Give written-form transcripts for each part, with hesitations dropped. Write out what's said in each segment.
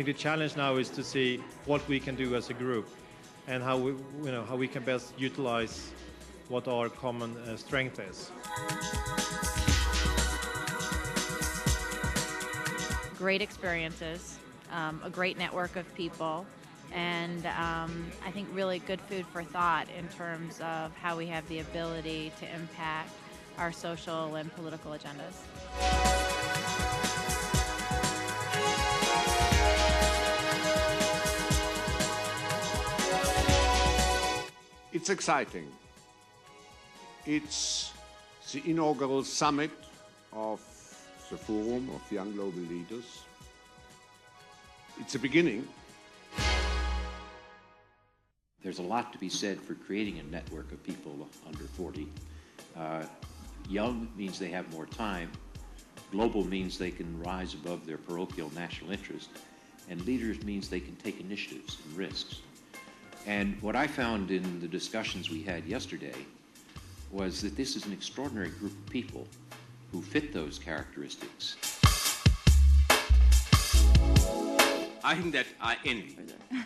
think the challenge now is to see what we can do as a group and how we can best utilize what our common strength is. Great experiences, a great network of people, and I think really good food for thought in terms of how we have the ability to impact our social and political agendas. It's exciting. It's the inaugural summit of the Forum of Young Global Leaders. It's a beginning. There's a lot to be said for creating a network of people under 40. Young means they have more time. Global means they can rise above their parochial national interest. And leaders means they can take initiatives and risks. And what I found in the discussions we had yesterday was that this is an extraordinary group of people who fit those characteristics. I think that I envy you.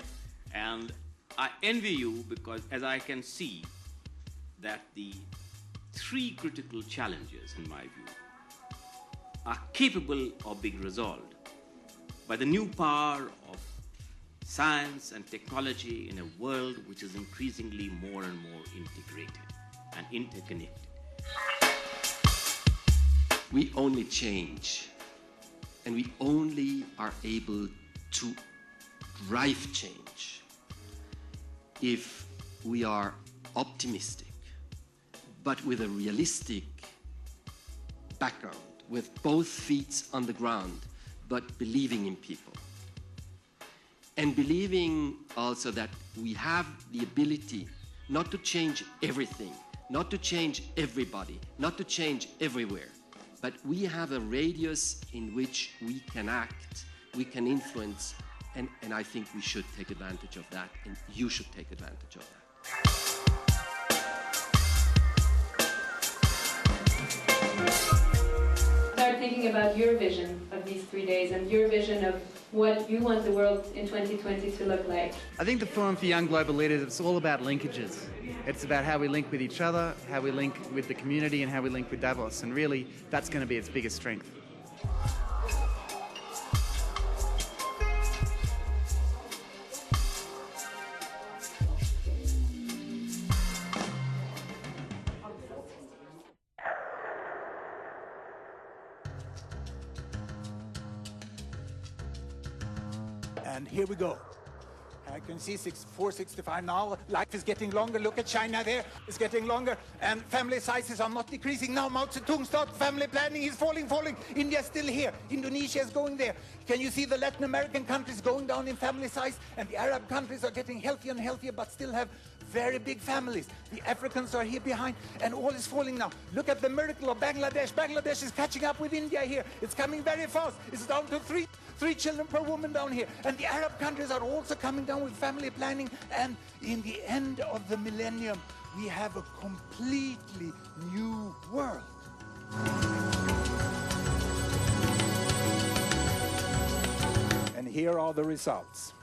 And I envy you because as I can see that the three critical challenges, in my view, are capable of being resolved by the new power of science and technology in a world which is increasingly more and more integrated and interconnected. We only change, and we only are able to drive change if we are optimistic, but with a realistic background, with both feet on the ground, but believing in people. And believing also that we have the ability not to change everything, not to change everybody, not to change everywhere, but we have a radius in which we can act, we can influence, and I think we should take advantage of that, and you should take advantage of that. Start thinking about your vision of these 3 days and your vision of what you want the world in 2020 to look like. I think the Forum for Young Global Leaders, it's all about linkages. It's about how we link with each other, how we link with the community, and how we link with Davos. And really, that's going to be its biggest strength. And here we go. I can see 465 now. Life is getting longer. Look at China there. It's getting longer. And family sizes are not decreasing. Now Mao Zedong started family planning. He's falling. India is still here. Indonesia is going there. Can you see the Latin American countries going down in family size? And the Arab countries are getting healthier and healthier, but still have very big families. The Africans are here behind, and all is falling now. Look at the miracle of Bangladesh. Bangladesh is catching up with India here. It's coming very fast. It's down to three children per woman down here. And the Arab countries are also coming down with family planning. And in the end of the millennium, we have a completely new world. And here are the results.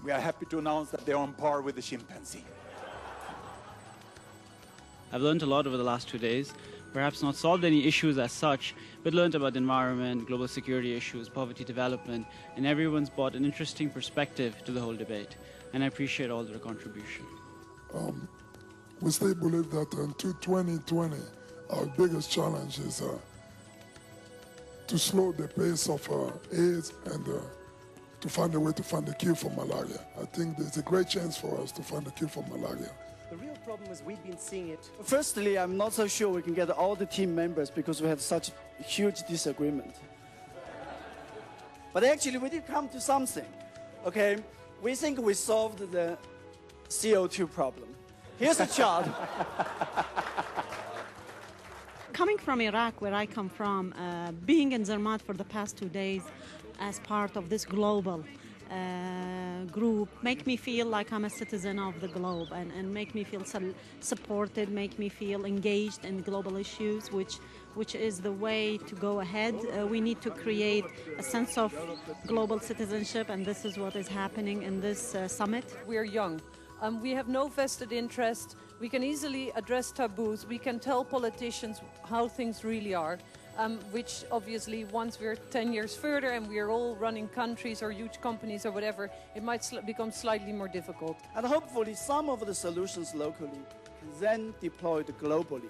We are happy to announce that they're on par with the chimpanzee. I've learned a lot over the last 2 days. Perhaps not solved any issues as such, but learned about the environment, global security issues, poverty development, and everyone's brought an interesting perspective to the whole debate. And I appreciate all their contribution. We still believe that until 2020, our biggest challenge is to slow the pace of AIDS and to find a way to find a cure for malaria. I think there's a great chance for us to find a cure for malaria. The real problem is we've been seeing it. Firstly, I'm not so sure we can get all the team members because we have such huge disagreement. But actually, we did come to something, okay? We think we solved the CO2 problem. Here's a chart. Coming from Iraq, where I come from, being in Zermatt for the past 2 days as part of this global group make me feel like I'm a citizen of the globe and make me feel supported, make me feel engaged in global issues, which is the way to go ahead. We need to create a sense of global citizenship, and this is what is happening in this summit. We are young. We have no vested interest. We can easily address taboos. We can tell politicians how things really are. Which obviously once we're 10 years further and we're all running countries or huge companies or whatever, it might become slightly more difficult. And hopefully some of the solutions locally can then deployed globally.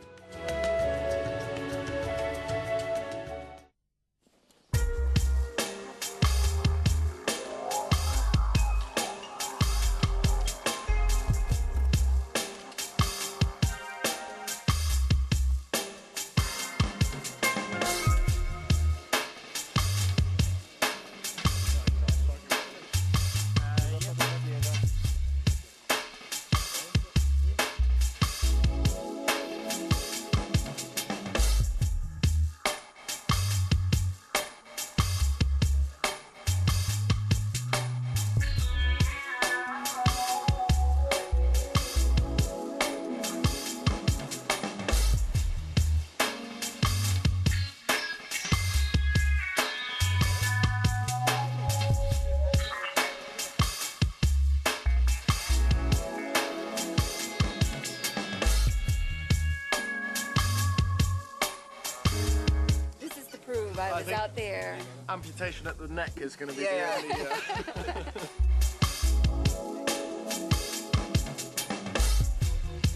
I was out there. Amputation at the neck is going to be the only...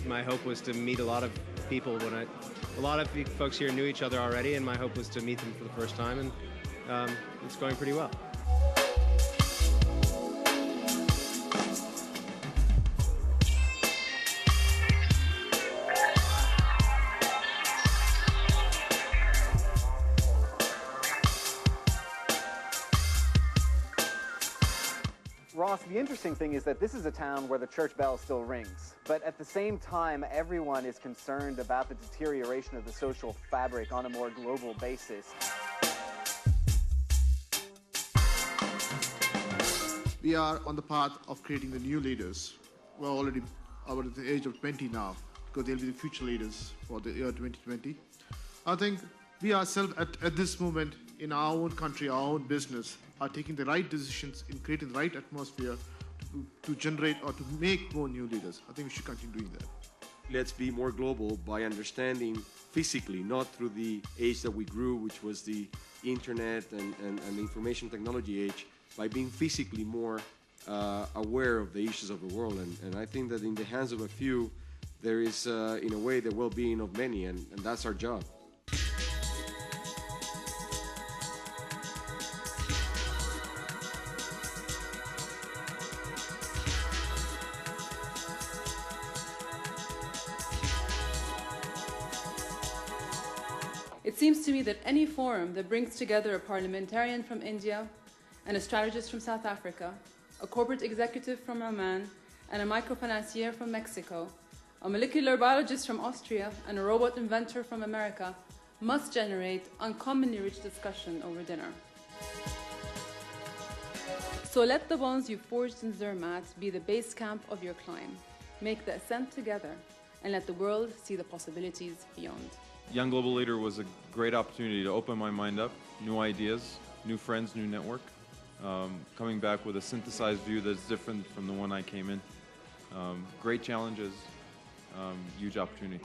My hope was to meet a lot of people a lot of folks here knew each other already, and my hope was to meet them for the first time, and it's going pretty well. Ross, the interesting thing is that this is a town where the church bell still rings, but at the same time, everyone is concerned about the deterioration of the social fabric on a more global basis. We are on the path of creating the new leaders. We're already at the age of 20 now, because they'll be the future leaders for the year 2020. I think we ourselves at this moment in our own country, our own business, are taking the right decisions in creating the right atmosphere to generate or to make more new leaders. I think we should continue doing that. Let's be more global by understanding physically, not through the age that we grew, which was the internet and the information technology age, by being physically more aware of the issues of the world. And I think that in the hands of a few, there is, in a way, the well-being of many, and that's our job. It seems to me that any forum that brings together a parliamentarian from India and a strategist from South Africa, a corporate executive from Oman, and a microfinancier from Mexico, a molecular biologist from Austria, and a robot inventor from America must generate uncommonly rich discussion over dinner. So let the bonds you forged in Zermatt be the base camp of your climb. Make the ascent together, and let the world see the possibilities beyond. Young Global Leader was a great opportunity to open my mind up, new ideas, new friends, new network, coming back with a synthesized view that's different from the one I came in. Great challenges, huge opportunity.